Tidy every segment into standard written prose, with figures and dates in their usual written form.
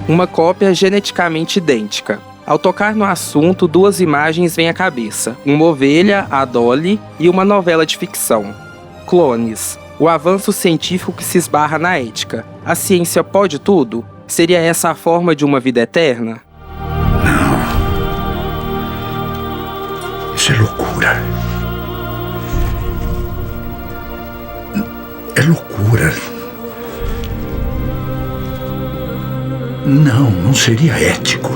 uma cópia geneticamente idêntica. Ao tocar no assunto, duas imagens vêm à cabeça: uma ovelha, a Dolly, e uma novela de ficção. Clones. O avanço científico que se esbarra na ética. A ciência pode tudo? Seria essa a forma de uma vida eterna? Não. Isso é loucura. É loucura. Não seria ético.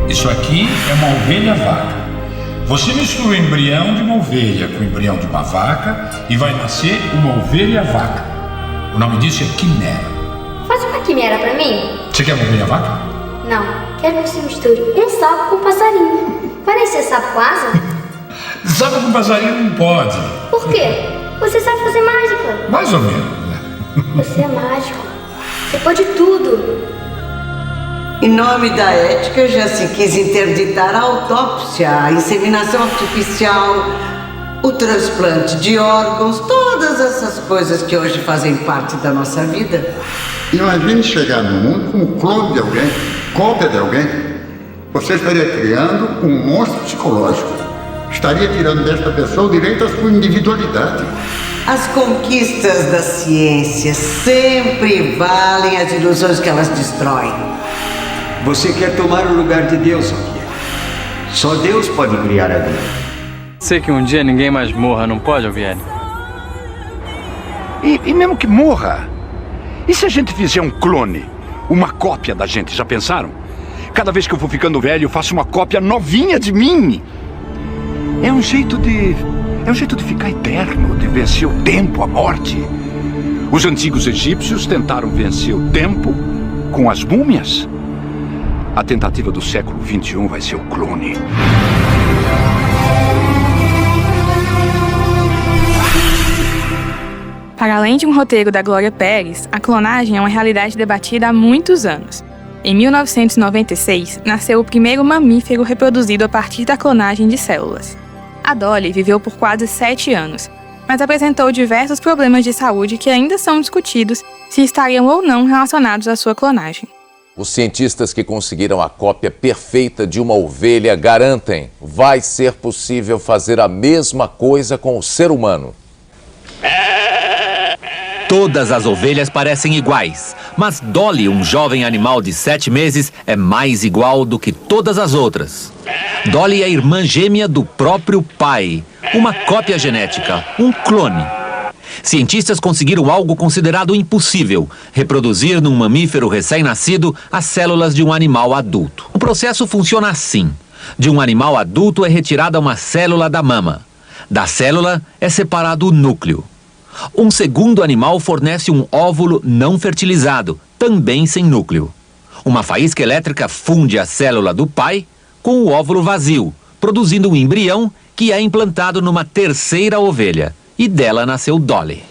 Isso aqui é uma ovelha vaca. Você mistura o embrião de uma ovelha com o embrião de uma vaca e vai nascer uma ovelha vaca. O nome disso é quimera. Faz uma quimera pra mim. Você quer uma ovelha vaca? Não, quero que você misture um sapo com um passarinho. Parece ser sapo com asa? Sapo com passarinho não pode. Por quê? Você sabe fazer mágica. Mais ou menos, né? Você é mágico. Você pode tudo. Em nome da ética, já se quis interditar a autópsia, a inseminação artificial, o transplante de órgãos, todas essas coisas que hoje fazem parte da nossa vida. Imagine chegar no mundo como clone de alguém, cópia de alguém. Você estaria criando um monstro psicológico. Estaria tirando desta pessoa o direito à sua individualidade. As conquistas da ciência sempre valem as ilusões que elas destroem. Você quer tomar o lugar de Deus, Sofia? Só Deus pode criar a vida. Sei que um dia ninguém mais morra, não pode, Alvieri? E mesmo que morra, e se a gente fizer um clone? Uma cópia da gente, já pensaram? Cada vez que eu vou ficando velho, eu faço uma cópia novinha de mim. É um jeito de ficar eterno, de vencer o tempo, a morte. Os antigos egípcios tentaram vencer o tempo com as múmias. A tentativa do século XXI vai ser o clone. Para além de um roteiro da Glória Pérez, a clonagem é uma realidade debatida há muitos anos. Em 1996, nasceu o primeiro mamífero reproduzido a partir da clonagem de células. A Dolly viveu por quase 7 anos, mas apresentou diversos problemas de saúde que ainda são discutidos se estariam ou não relacionados à sua clonagem. Os cientistas que conseguiram a cópia perfeita de uma ovelha garantem: vai ser possível fazer a mesma coisa com o ser humano. Todas as ovelhas parecem iguais, mas Dolly, um jovem animal de 7 meses, é mais igual do que todas as outras. Dolly é a irmã gêmea do próprio pai, uma cópia genética, um clone. Cientistas conseguiram algo considerado impossível: reproduzir num mamífero recém-nascido as células de um animal adulto. O processo funciona assim: de um animal adulto é retirada uma célula da mama. Da célula é separado o núcleo. Um segundo animal fornece um óvulo não fertilizado, também sem núcleo. Uma faísca elétrica funde a célula do pai com o óvulo vazio, produzindo um embrião que é implantado numa terceira ovelha. E dela nasceu Dolly.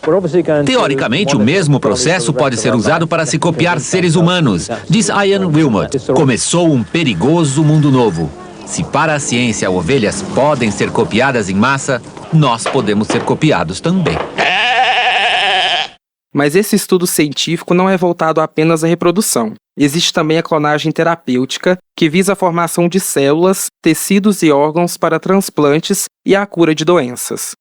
Teoricamente, o mesmo processo pode ser usado para se copiar seres humanos, diz Ian Wilmot. Começou um perigoso mundo novo. Se para a ciência ovelhas podem ser copiadas em massa, nós podemos ser copiados também. Mas esse estudo científico não é voltado apenas à reprodução. Existe também a clonagem terapêutica, que visa a formação de células, tecidos e órgãos para transplantes e a cura de doenças.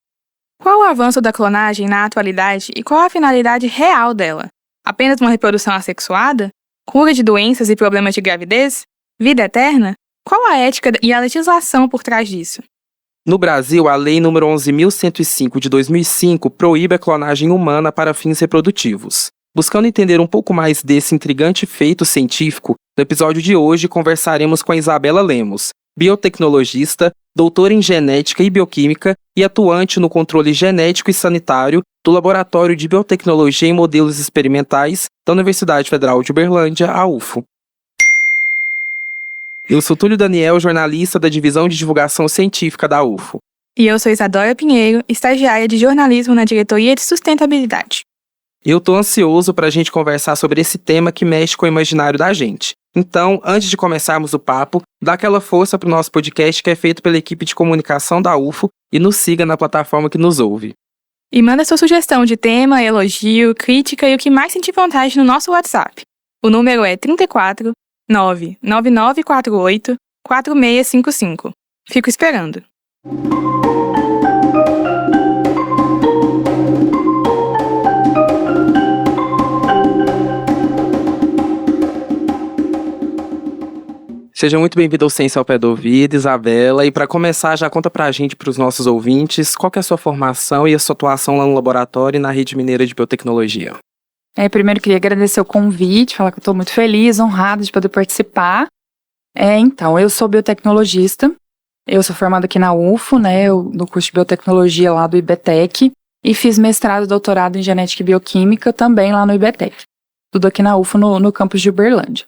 Qual o avanço da clonagem na atualidade e qual a finalidade real dela? Apenas uma reprodução assexuada? Cura de doenças e problemas de gravidez? Vida eterna? Qual a ética e a legislação por trás disso? No Brasil, a Lei nº 11.105 de 2005 proíbe a clonagem humana para fins reprodutivos. Buscando entender um pouco mais desse intrigante feito científico, no episódio de hoje conversaremos com a Isabela Lemos, biotecnologista, doutora em genética e bioquímica e atuante no controle genético e sanitário do Laboratório de Biotecnologia em Modelos Experimentais da Universidade Federal de Uberlândia, a UFO. Eu sou Túlio Daniel, jornalista da Divisão de Divulgação Científica da UFO. E eu sou Isadora Pinheiro, estagiária de jornalismo na Diretoria de Sustentabilidade. Eu tô ansioso para a gente conversar sobre esse tema que mexe com o imaginário da gente. Então, antes de começarmos o papo, dá aquela força pro nosso podcast que é feito pela equipe de comunicação da UFO e nos siga na plataforma que nos ouve. E manda sua sugestão de tema, elogio, crítica e o que mais sentir vontade no nosso WhatsApp. O número é 34 99948 4655. Fico esperando. Seja muito bem-vindo ao Ciência ao Pé do Ouvido, Isabela. E para começar, já conta pra gente, para os nossos ouvintes, qual que é a sua formação e a sua atuação lá no laboratório e na Rede Mineira de Biotecnologia. Primeiro, queria agradecer o convite, falar que eu estou muito feliz, honrada de poder participar. Então, eu sou biotecnologista, eu sou formada aqui na UFO, né, no curso de biotecnologia lá do IBTEC, e fiz mestrado e doutorado em genética e bioquímica também lá no IBTEC. Tudo aqui na UFO, no campus de Uberlândia.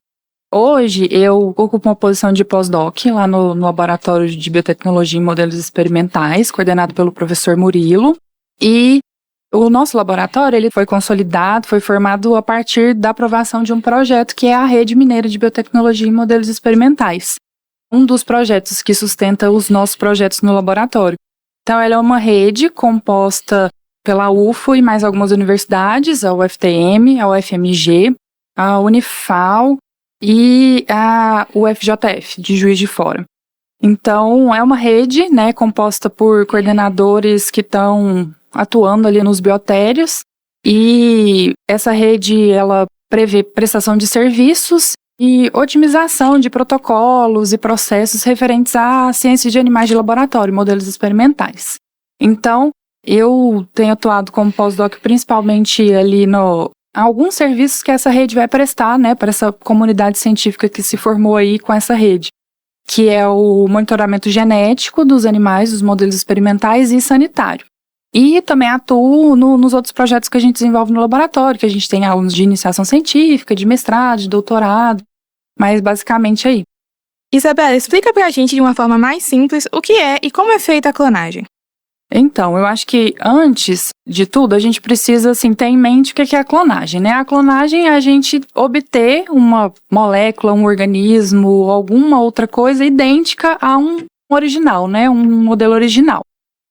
Hoje, eu ocupo uma posição de pós-doc lá no Laboratório de Biotecnologia e Modelos Experimentais, coordenado pelo professor Murilo, e o nosso laboratório ele foi consolidado, foi formado a partir da aprovação de um projeto que é a Rede Mineira de Biotecnologia e Modelos Experimentais, um dos projetos que sustenta os nossos projetos no laboratório. Então, ela é uma rede composta pela UFO e mais algumas universidades, a UFTM, a UFMG, a Unifal e a UFJF, de Juiz de Fora. Então, é uma rede, né, composta por coordenadores que estão atuando ali nos biotérios, e essa rede, ela prevê prestação de serviços e otimização de protocolos e processos referentes à ciência de animais de laboratório, modelos experimentais. Então, eu tenho atuado como pós-doc principalmente ali alguns serviços que essa rede vai prestar, né, para essa comunidade científica que se formou aí com essa rede, que é o monitoramento genético dos animais, dos modelos experimentais e sanitário. E também atuo nos outros projetos que a gente desenvolve no laboratório, que a gente tem alunos de iniciação científica, de mestrado, de doutorado, mas basicamente aí. Isabela, explica pra gente de uma forma mais simples o que é e como é feita a clonagem. Então, eu acho que antes de tudo, a gente precisa ter em mente o que é a clonagem, né? A clonagem é a gente obter uma molécula, um organismo, alguma outra coisa idêntica a um original, né? Um modelo original.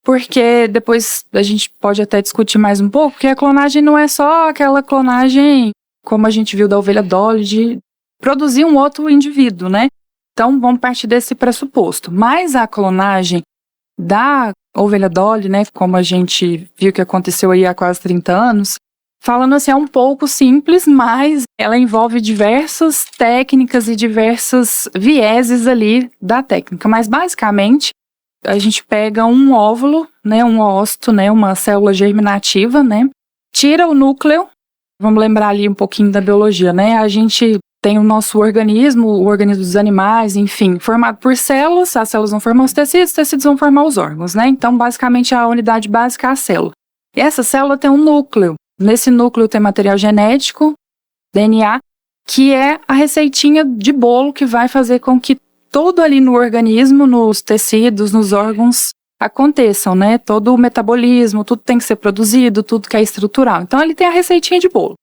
Porque depois a gente pode até discutir mais um pouco, que a clonagem não é só aquela clonagem, como a gente viu da ovelha Dolly, de produzir um outro indivíduo, né? Então, vamos partir desse pressuposto. Mas a clonagem da ovelha Dolly, né, como a gente viu que aconteceu aí há quase 30 anos, falando assim, é um pouco simples, mas ela envolve diversas técnicas e diversos vieses ali da técnica. Mas, basicamente, a gente pega um óvulo, né, um ócito, né, uma célula germinativa, né, tira o núcleo, vamos lembrar ali um pouquinho da biologia, né, a gente tem o nosso organismo, o organismo dos animais, enfim, formado por células, as células vão formar os tecidos vão formar os órgãos, né? Então, basicamente, a unidade básica é a célula. E essa célula tem um núcleo. Nesse núcleo tem material genético, DNA, que é a receitinha de bolo que vai fazer com que tudo ali no organismo, nos tecidos, nos órgãos, aconteçam, né? Todo o metabolismo, tudo tem que ser produzido, tudo que é estrutural. Então, ele tem a receitinha de bolo.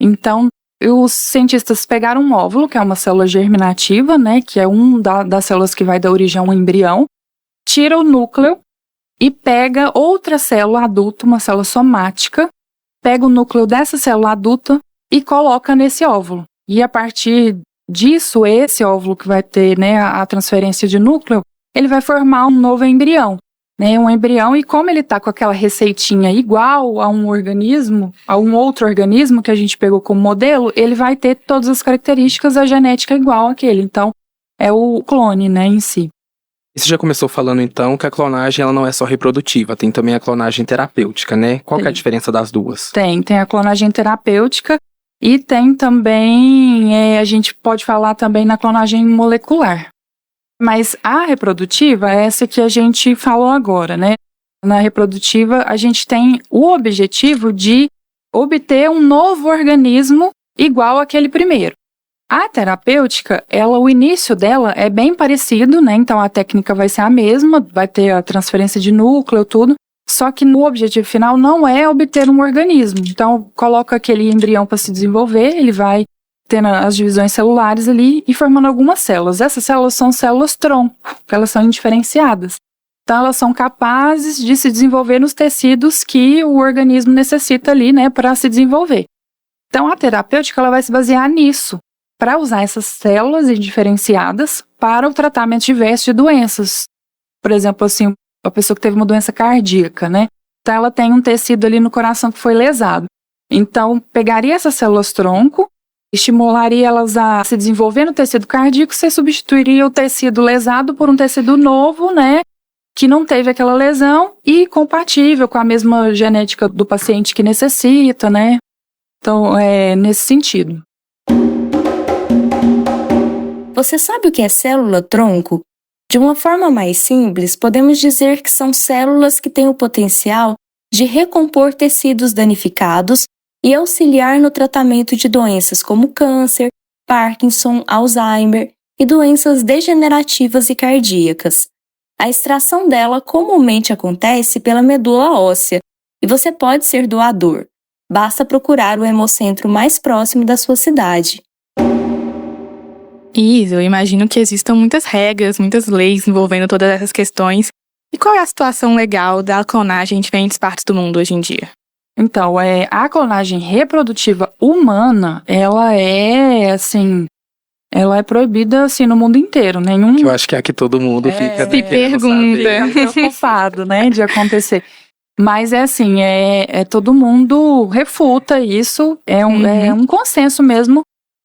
Então, os cientistas pegaram um óvulo, que é uma célula germinativa, né, que é das células que vai dar origem a um embrião, tira o núcleo e pega outra célula adulta, uma célula somática, pega o núcleo dessa célula adulta e coloca nesse óvulo. E a partir disso, esse óvulo que vai ter, né, a transferência de núcleo, ele vai formar um novo embrião. Né, um embrião, e como ele está com aquela receitinha igual a um organismo, a um outro organismo que a gente pegou como modelo, ele vai ter todas as características da genética igual àquele. Então, é o clone, né, em si. E você já começou falando, então, que a clonagem ela não é só reprodutiva, tem também a clonagem terapêutica, né? Qual que é a diferença das duas? Tem a clonagem terapêutica e tem também, a gente pode falar também na clonagem molecular. Mas a reprodutiva é essa que a gente falou agora, né? Na reprodutiva, a gente tem o objetivo de obter um novo organismo igual àquele primeiro. A terapêutica, o início dela é bem parecido, né? Então, a técnica vai ser a mesma, vai ter a transferência de núcleo, tudo. Só que o objetivo final não é obter um organismo. Então, coloca aquele embrião para se desenvolver, ele vai tendo as divisões celulares ali e formando algumas células. Essas células são células tronco, porque elas são indiferenciadas. Então, elas são capazes de se desenvolver nos tecidos que o organismo necessita ali, né, para se desenvolver. Então, a terapêutica ela vai se basear nisso, para usar essas células diferenciadas para o tratamento diverso de doenças. Por exemplo, assim, a pessoa que teve uma doença cardíaca, né? Então, ela tem um tecido ali no coração que foi lesado. Então, pegaria essas células-tronco, estimularia elas a se desenvolver no tecido cardíaco, você substituiria o tecido lesado por um tecido novo, né? Que não teve aquela lesão e compatível com a mesma genética do paciente que necessita, né? Então, é nesse sentido. Você sabe o que é célula-tronco? De uma forma mais simples, podemos dizer que são células que têm o potencial de recompor tecidos danificados e auxiliar no tratamento de doenças como câncer, Parkinson, Alzheimer e doenças degenerativas e cardíacas. A extração dela comumente acontece pela medula óssea e você pode ser doador. Basta procurar o hemocentro mais próximo da sua cidade. Isso, eu imagino que existam muitas regras, muitas leis envolvendo todas essas questões. E qual é a situação legal da clonagem em diferentes partes do mundo hoje em dia? Então, a clonagem reprodutiva humana, ela é proibida, assim, no mundo inteiro. Eu acho que é que todo mundo fica... Se pergunta. Preocupado, né, de acontecer. Mas todo mundo refuta isso, é um consenso mesmo,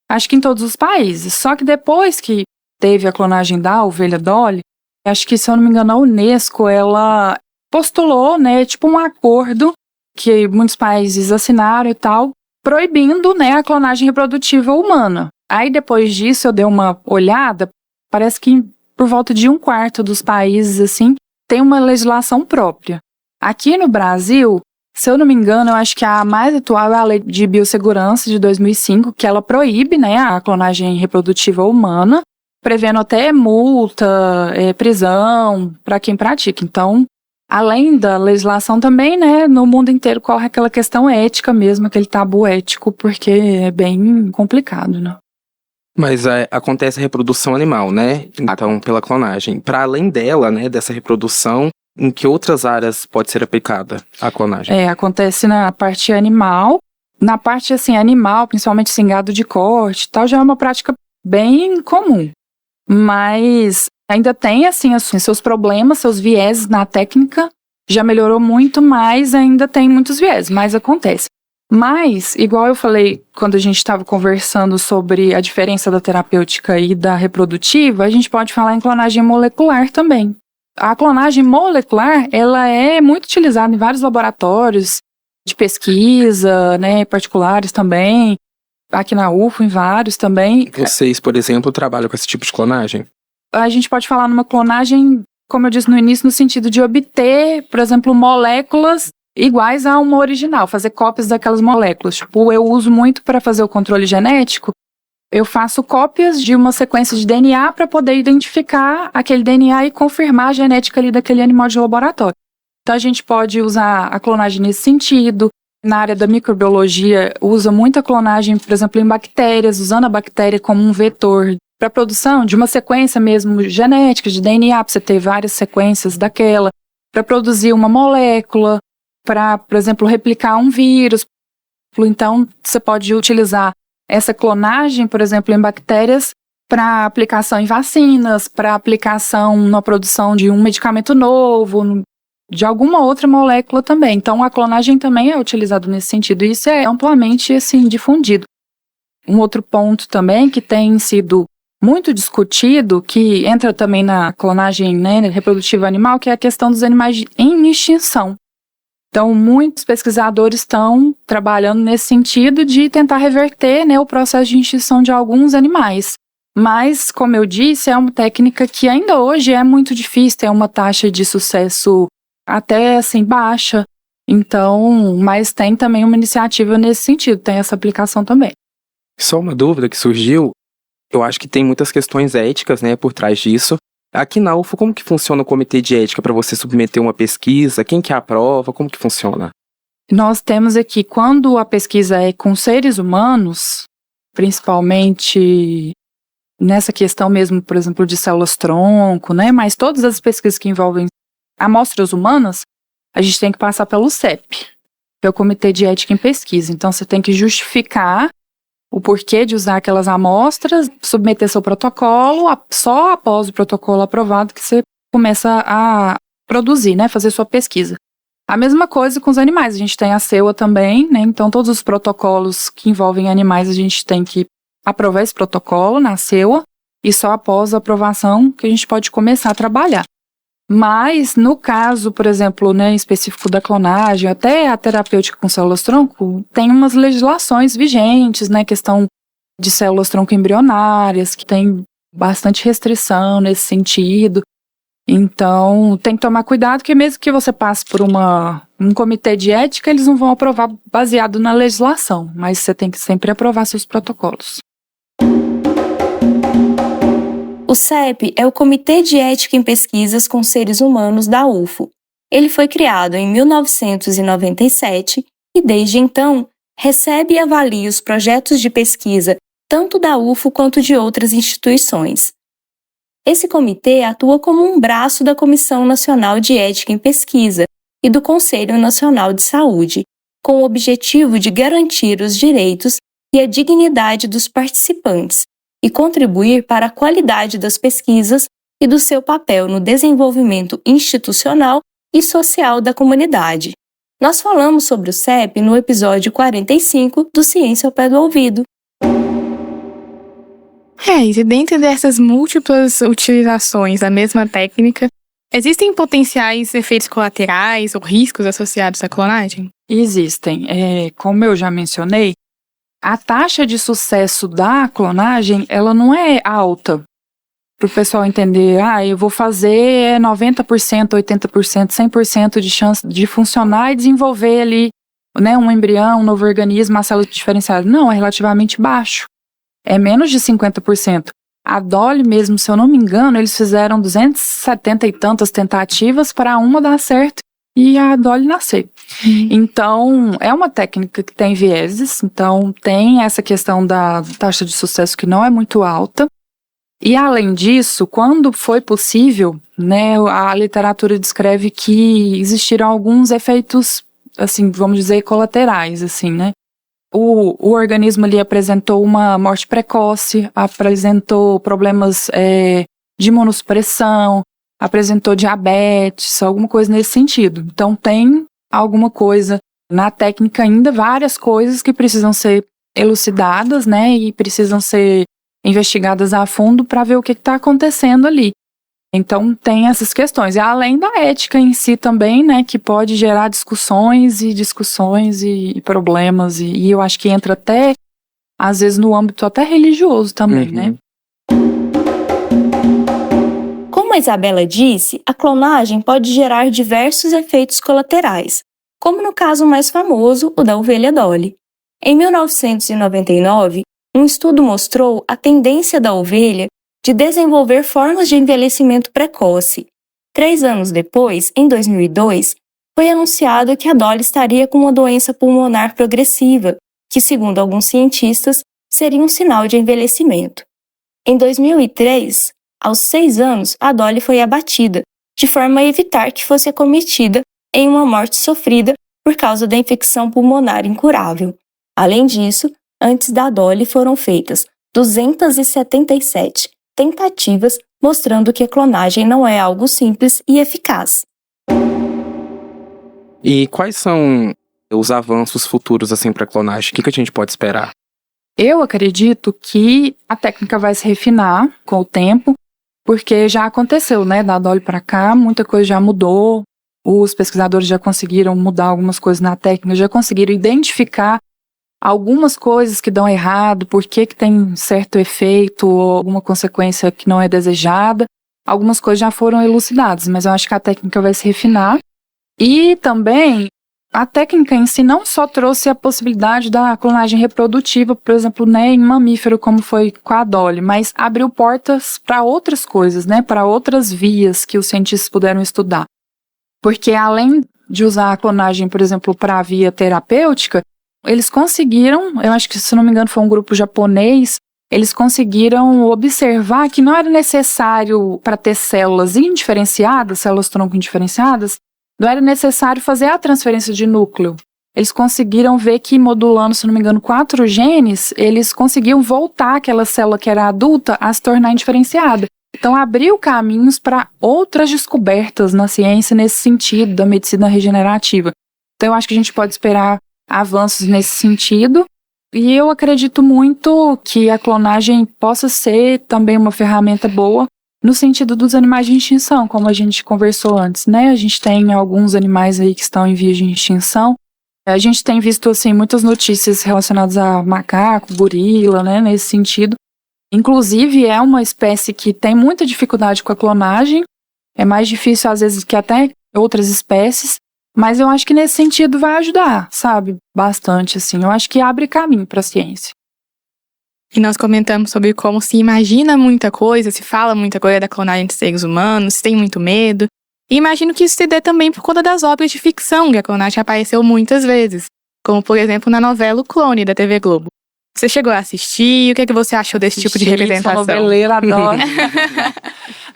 acho que em todos os países. Só que depois que teve a clonagem da ovelha Dolly, acho que, se eu não me engano, a Unesco, ela postulou, né, tipo um acordo que muitos países assinaram e tal, proibindo, né, a clonagem reprodutiva humana. Aí depois disso eu dei uma olhada, parece que por volta de 1/4 dos países, assim, tem uma legislação própria. Aqui no Brasil, se eu não me engano, eu acho que a mais atual é a Lei de Biossegurança de 2005, que ela proíbe, né, a clonagem reprodutiva humana, prevendo até multa, prisão para quem pratica. Então, além da legislação também, né, no mundo inteiro corre aquela questão ética mesmo, aquele tabu ético, porque é bem complicado, né? Mas acontece a reprodução animal, né? Então, pela clonagem. Para além dela, né, dessa reprodução, em que outras áreas pode ser aplicada a clonagem? Acontece na parte animal. Na parte, assim, animal, principalmente assim, gado de corte e tal, já é uma prática bem comum. Mas ainda tem, assim, seus problemas, seus vieses na técnica. Já melhorou muito, mas ainda tem muitos vieses, mas acontece. Mas, igual eu falei quando a gente estava conversando sobre a diferença da terapêutica e da reprodutiva, a gente pode falar em clonagem molecular também. A clonagem molecular, ela é muito utilizada em vários laboratórios de pesquisa, né, particulares também, aqui na UFO, em vários também. Vocês, por exemplo, trabalham com esse tipo de clonagem? A gente pode falar numa clonagem, como eu disse no início, no sentido de obter, por exemplo, moléculas iguais a uma original, fazer cópias daquelas moléculas. Tipo, eu uso muito para fazer o controle genético, eu faço cópias de uma sequência de DNA para poder identificar aquele DNA e confirmar a genética ali daquele animal de laboratório. Então a gente pode usar a clonagem nesse sentido. Na área da microbiologia, usa muita clonagem, por exemplo, em bactérias, usando a bactéria como um vetor para a produção de uma sequência mesmo genética de DNA, para você ter várias sequências daquela, para produzir uma molécula, para, por exemplo, replicar um vírus. Então, você pode utilizar essa clonagem, por exemplo, em bactérias, para aplicação em vacinas, para aplicação na produção de um medicamento novo, de alguma outra molécula também. Então, a clonagem também é utilizada nesse sentido, e isso é amplamente, assim, difundido. Um outro ponto também que tem sido muito discutido, que entra também na clonagem, né, reprodutiva animal, que é a questão dos animais em extinção. Então, muitos pesquisadores estão trabalhando nesse sentido de tentar reverter, né, o processo de extinção de alguns animais. Mas, como eu disse, é uma técnica que ainda hoje é muito difícil, tem uma taxa de sucesso até assim baixa. Então, mas tem também uma iniciativa nesse sentido, tem essa aplicação também. Só uma dúvida que surgiu, eu acho que tem muitas questões éticas, né, por trás disso. Aqui na UFO, como que funciona o comitê de ética para você submeter uma pesquisa? Quem que aprova? Como que funciona? Nós temos aqui, quando a pesquisa é com seres humanos, principalmente nessa questão mesmo, por exemplo, de células-tronco, né? Mas todas as pesquisas que envolvem amostras humanas, a gente tem que passar pelo CEP, que é o Comitê de Ética em Pesquisa. Então, você tem que justificar o porquê de usar aquelas amostras, submeter seu protocolo, só após o protocolo aprovado que você começa a produzir, né, fazer sua pesquisa. A mesma coisa com os animais, a gente tem a SEUA também, né, então todos os protocolos que envolvem animais a gente tem que aprovar esse protocolo na SEUA e só após a aprovação que a gente pode começar a trabalhar. Mas, no caso, por exemplo, né, específico da clonagem, até a terapêutica com células-tronco, tem umas legislações vigentes, né, questão de células-tronco embrionárias, que tem bastante restrição nesse sentido. Então, tem que tomar cuidado, porque mesmo que você passe por um comitê de ética, eles não vão aprovar baseado na legislação, mas você tem que sempre aprovar seus protocolos. O CEP é o Comitê de Ética em Pesquisas com Seres Humanos da UFO. Ele foi criado em 1997 e, desde então, recebe e avalia os projetos de pesquisa tanto da UFO quanto de outras instituições. Esse comitê atua como um braço da Comissão Nacional de Ética em Pesquisa e do Conselho Nacional de Saúde, com o objetivo de garantir os direitos e a dignidade dos participantes e contribuir para a qualidade das pesquisas e do seu papel no desenvolvimento institucional e social da comunidade. Nós falamos sobre o CEP no episódio 45 do Ciência ao Pé do Ouvido. E dentro dessas múltiplas utilizações da mesma técnica, existem potenciais efeitos colaterais ou riscos associados à clonagem? Existem. Como eu já mencionei, a taxa de sucesso da clonagem, ela não é alta. Para o pessoal entender, eu vou fazer 90%, 80%, 100% de chance de funcionar e desenvolver ali, né, um embrião, um novo organismo, uma célula diferenciada. Não, é relativamente baixo. É menos de 50%. A Dolly mesmo, se eu não me engano, eles fizeram 270 e tantas tentativas para uma dar certo e a Dolly nascer. Então, é uma técnica que tem vieses, então tem essa questão da taxa de sucesso que não é muito alta. E além disso, quando foi possível, né, a literatura descreve que existiram alguns efeitos, assim, vamos dizer, colaterais, assim, né? O organismo ali apresentou uma morte precoce, apresentou problemas de imunossupressão, apresentou diabetes, alguma coisa nesse sentido. Então tem alguma coisa na técnica ainda, várias coisas que precisam ser elucidadas, né, e precisam ser investigadas a fundo para ver o que está acontecendo ali. Então tem essas questões, e além da ética em si também, né, que pode gerar discussões e problemas, e eu acho que entra até, às vezes, no âmbito até religioso também, né. Como a Isabela disse, a clonagem pode gerar diversos efeitos colaterais, como no caso mais famoso, o da ovelha Dolly. Em 1999, um estudo mostrou a tendência da ovelha de desenvolver formas de envelhecimento precoce. 3 anos depois, em 2002, foi anunciado que a Dolly estaria com uma doença pulmonar progressiva, que, segundo alguns cientistas, seria um sinal de envelhecimento. Em 2003, aos 6 anos, a Dolly foi abatida, de forma a evitar que fosse acometida em uma morte sofrida por causa da infecção pulmonar incurável. Além disso, antes da Dolly foram feitas 277 tentativas, mostrando que a clonagem não é algo simples e eficaz. E quais são os avanços futuros assim para a clonagem? O que a gente pode esperar? Eu acredito que a técnica vai se refinar com o tempo, porque já aconteceu, né, da Dolly para cá, muita coisa já mudou, os pesquisadores já conseguiram mudar algumas coisas na técnica, já conseguiram identificar algumas coisas que dão errado, por que tem certo efeito ou alguma consequência que não é desejada. Algumas coisas já foram elucidadas, mas eu acho que a técnica vai se refinar. E também, a técnica em si não só trouxe a possibilidade da clonagem reprodutiva, por exemplo, né, em mamífero, como foi com a Dolly, mas abriu portas para outras coisas, né, para outras vias que os cientistas puderam estudar. Porque além de usar a clonagem, por exemplo, para a via terapêutica, eles conseguiram, eu acho que, se não me engano, foi um grupo japonês, eles conseguiram observar que não era necessário, para ter células indiferenciadas, células tronco indiferenciadas, não era necessário fazer a transferência de núcleo. eles conseguiram ver que modulando, se não me engano, 4 genes, eles conseguiam voltar aquela célula que era adulta a se tornar indiferenciada. Então, abriu caminhos para outras descobertas na ciência nesse sentido, da medicina regenerativa. Então, eu acho que a gente pode esperar avanços nesse sentido. E eu acredito muito que a clonagem possa ser também uma ferramenta boa no sentido dos animais de extinção, como a gente conversou antes, né? A gente tem alguns animais aí que estão em vias de extinção. A gente tem visto, assim, muitas notícias relacionadas a macaco, gorila, né? Nesse sentido. Inclusive, é uma espécie que tem muita dificuldade com a clonagem. É mais difícil, às vezes, que até outras espécies. Mas eu acho que nesse sentido vai ajudar, sabe? Bastante, assim. Eu acho que abre caminho para a ciência. E nós comentamos sobre como se imagina muita coisa, se fala muita coisa da clonagem de seres humanos, se tem muito medo. E imagino que isso se dê também por conta das obras de ficção, que a clonagem apareceu muitas vezes. Como, por exemplo, na novela O Clone, da TV Globo. Você chegou a assistir? O que é que você achou desse tipo de representação? Sou noveleira, adoro.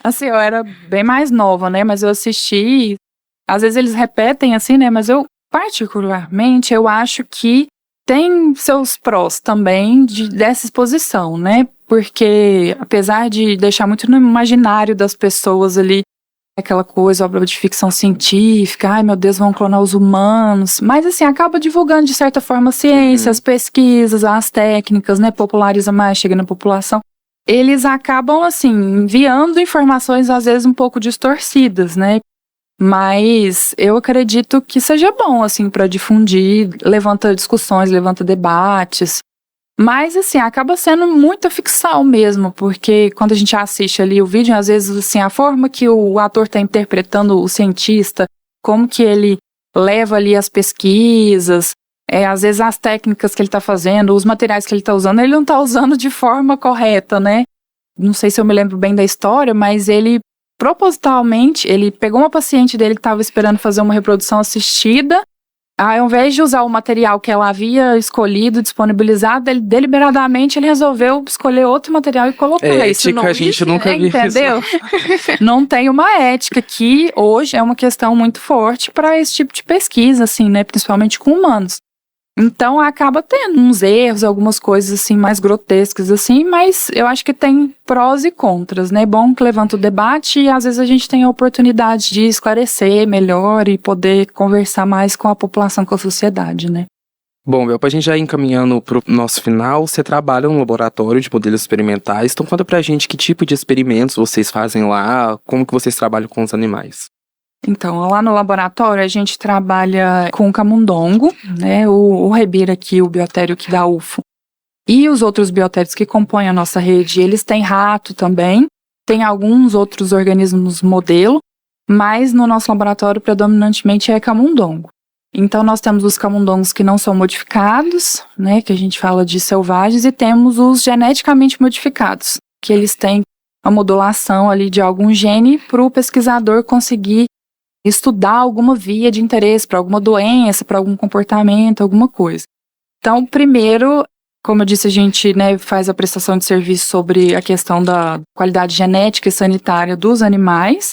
Assim, eu era bem mais nova, né? Mas eu assisti. Às vezes eles repetem, assim, né? Mas eu, particularmente, eu acho que tem seus prós também dessa exposição, né? Porque, apesar de deixar muito no imaginário das pessoas ali, aquela coisa, obra de ficção científica, ai meu Deus, vão clonar os humanos, mas assim, acaba divulgando de certa forma a ciência, as pesquisas, as técnicas, né? Populariza mais, chega na população. Eles acabam, assim, enviando informações às vezes um pouco distorcidas, né? Mas eu acredito que seja bom, assim, para difundir, levanta discussões, levanta debates. Mas, assim, acaba sendo muita ficção mesmo, porque quando a gente assiste ali o vídeo, às vezes, assim, a forma que o ator está interpretando o cientista, como que ele leva ali as pesquisas, às vezes as técnicas que ele está fazendo, os materiais que ele está usando, ele não está usando de forma correta, né? Não sei se eu me lembro bem da história, mas ele propositalmente, ele pegou uma paciente dele que estava esperando fazer uma reprodução assistida, ao invés de usar o material que ela havia escolhido, disponibilizado, ele, deliberadamente ele resolveu escolher outro material e colocar isso. Ética, a gente nunca viu isso. Entendeu? Não tem uma ética que hoje é uma questão muito forte para esse tipo de pesquisa, assim, né? Principalmente com humanos. Então acaba tendo uns erros, algumas coisas assim mais grotescas assim, mas eu acho que tem prós e contras, né? É bom que levanta o debate e às vezes a gente tem a oportunidade de esclarecer melhor e poder conversar mais com a população, com a sociedade, né? Bom, Bel, pra gente já ir encaminhando pro nosso final, você trabalha no laboratório de modelos experimentais, então conta pra gente que tipo de experimentos vocês fazem lá, como que vocês trabalham com os animais. Então, lá no laboratório a gente trabalha com o camundongo, né, o rebira aqui, o biotério aqui da UFO, e os outros biotérios que compõem a nossa rede, eles têm rato também, tem alguns outros organismos modelo, mas no nosso laboratório predominantemente é camundongo. Então nós temos os camundongos que não são modificados, né, que a gente fala de selvagens, e temos os geneticamente modificados, que eles têm a modulação ali de algum gene para o pesquisador conseguir estudar alguma via de interesse para alguma doença, para algum comportamento, alguma coisa. Então, primeiro, como eu disse, a gente, né, faz a prestação de serviço sobre a questão da qualidade genética e sanitária dos animais.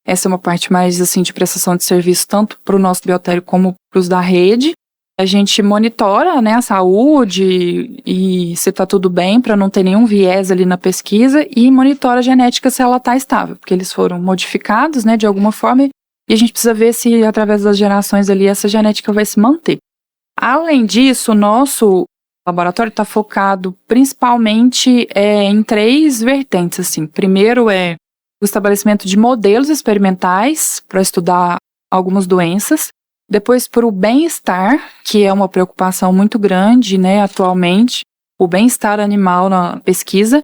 Essa é uma parte mais assim de prestação de serviço tanto para o nosso biotério como para os da rede. A gente monitora, né, a saúde e se está tudo bem para não ter nenhum viés ali na pesquisa, e monitora a genética se ela está estável, porque eles foram modificados, né, de alguma forma, e a gente precisa ver se, através das gerações ali, essa genética vai se manter. Além disso, o nosso laboratório está focado principalmente em 3 vertentes. Assim. Primeiro é o estabelecimento de modelos experimentais para estudar algumas doenças. Depois, para o bem-estar, que é uma preocupação muito grande, né, atualmente, o bem-estar animal na pesquisa.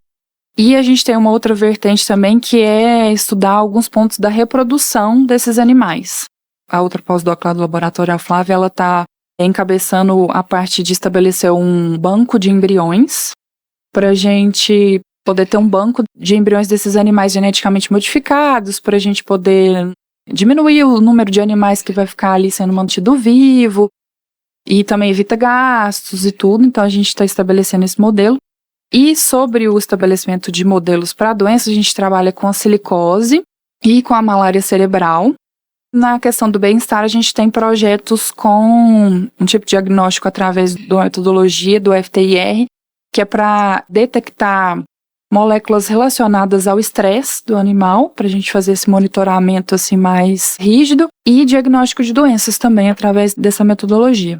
E a gente tem uma outra vertente também, que é estudar alguns pontos da reprodução desses animais. A outra pós-doc lá do laboratório, a Flávia, ela está encabeçando a parte de estabelecer um banco de embriões para a gente poder ter um banco de embriões desses animais geneticamente modificados, para a gente poder diminuir o número de animais que vai ficar ali sendo mantido vivo, e também evita gastos e tudo. Então a gente está estabelecendo esse modelo. E sobre o estabelecimento de modelos para doenças, a gente trabalha com a silicose e com a malária cerebral. Na questão do bem-estar, a gente tem projetos com um tipo de diagnóstico através da metodologia do FTIR, que é para detectar moléculas relacionadas ao estresse do animal, para a gente fazer esse monitoramento assim mais rígido, e diagnóstico de doenças também através dessa metodologia.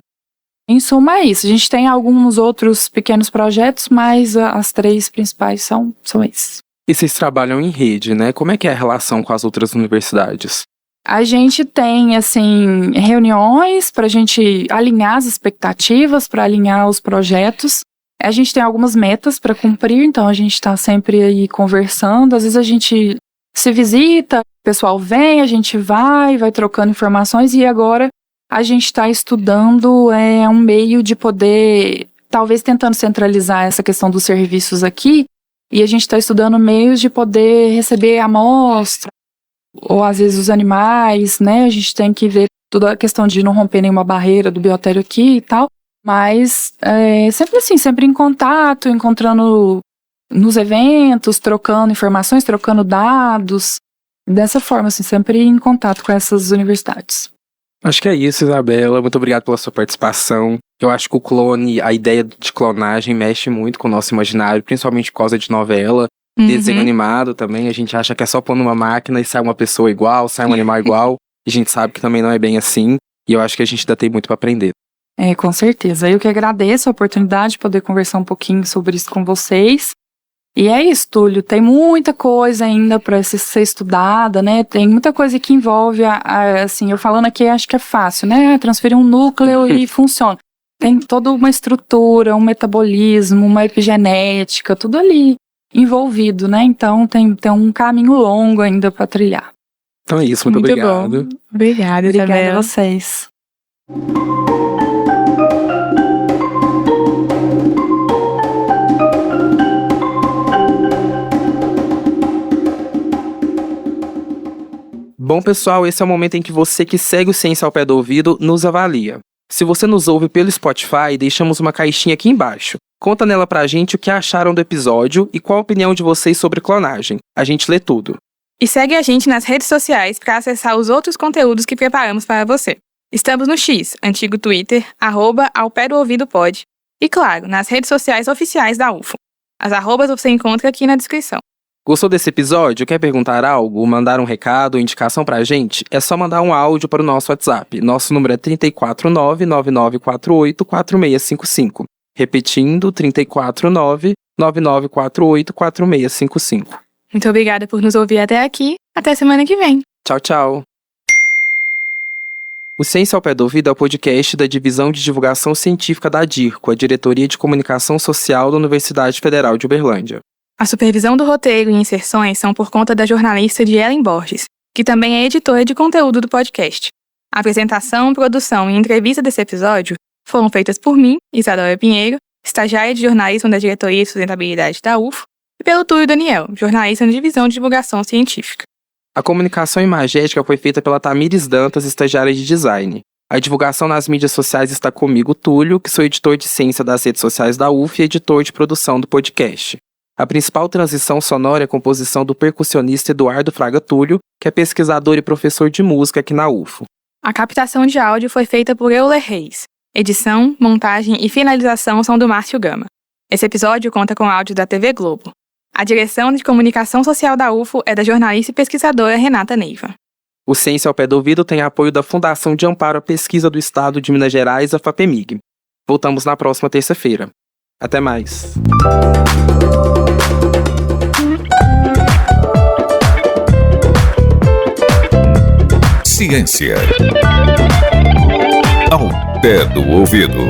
Em suma é isso, a gente tem alguns outros pequenos projetos, mas as 3 principais são esses. E vocês trabalham em rede, né? Como é que é a relação com as outras universidades? A gente tem, assim, reuniões para a gente alinhar as expectativas, para alinhar os projetos. A gente tem algumas metas para cumprir, então a gente está sempre aí conversando. Às vezes a gente se visita, o pessoal vem, a gente vai trocando informações, e agora a gente está estudando um meio de poder, talvez tentando centralizar essa questão dos serviços aqui, e a gente está estudando meios de poder receber amostra, ou às vezes os animais, né? A gente tem que ver toda a questão de não romper nenhuma barreira do biotério aqui e tal, mas sempre assim, sempre em contato, encontrando nos eventos, trocando informações, trocando dados, dessa forma, assim, sempre em contato com essas universidades. Acho que é isso, Isabela. Muito obrigado pela sua participação. Eu acho que o clone, a ideia de clonagem mexe muito com o nosso imaginário, principalmente por causa de novela, desenho animado também. A gente acha que é só pôr numa máquina e sai uma pessoa igual, sai um animal igual. E a gente sabe que também não é bem assim. E eu acho que a gente ainda tem muito para aprender. Com certeza. Eu que agradeço a oportunidade de poder conversar um pouquinho sobre isso com vocês. E é isso, Túlio, tem muita coisa ainda para ser estudada, né? Tem muita coisa que envolve, assim, eu falando aqui acho que é fácil, né? Transferir um núcleo e funciona. Tem toda uma estrutura, um metabolismo, uma epigenética, tudo ali envolvido, né? Então tem um caminho longo ainda para trilhar. Então é isso, muito obrigado. Bom. Obrigada a vocês. Bom, pessoal, esse é o momento em que você que segue o Ciência ao Pé do Ouvido nos avalia. Se você nos ouve pelo Spotify, deixamos uma caixinha aqui embaixo. Conta nela pra gente o que acharam do episódio e qual a opinião de vocês sobre clonagem. A gente lê tudo. E segue a gente nas redes sociais para acessar os outros conteúdos que preparamos para você. Estamos no X, antigo Twitter, @aopédoouvidopod. E claro, nas redes sociais oficiais da UFO. As arrobas você encontra aqui na descrição. Gostou desse episódio? Quer perguntar algo? Mandar um recado ou indicação pra gente? É só mandar um áudio para o nosso WhatsApp. Nosso número é 349-9948-4655. Repetindo, 349-9948-4655. Muito obrigada por nos ouvir até aqui. Até semana que vem. Tchau, tchau. O Ciência ao Pé do Ouvido é o podcast da Divisão de Divulgação Científica da DIRCO, a Diretoria de Comunicação Social da Universidade Federal de Uberlândia. A supervisão do roteiro e inserções são por conta da jornalista Ellen Borges, que também é editora de conteúdo do podcast. A apresentação, produção e entrevista desse episódio foram feitas por mim, Isadora Pinheiro, estagiária de jornalismo da Diretoria de Sustentabilidade da UFO, e pelo Túlio Daniel, jornalista na Divisão de Divulgação Científica. A comunicação imagética foi feita pela Tamires Dantas, estagiária de design. A divulgação nas mídias sociais está comigo, Túlio, que sou editor de ciência das redes sociais da UF e editor de produção do podcast. A principal transição sonora é a composição do percussionista Eduardo Fraga Túlio, que é pesquisador e professor de música aqui na UFO. A captação de áudio foi feita por Euler Reis. Edição, montagem e finalização são do Márcio Gama. Esse episódio conta com áudio da TV Globo. A direção de comunicação social da UFO é da jornalista e pesquisadora Renata Neiva. O Ciência ao Pé do Ouvido tem apoio da Fundação de Amparo à Pesquisa do Estado de Minas Gerais, a FAPEMIG. Voltamos na próxima terça-feira. Até mais. Ciência ao Pé do Ouvido.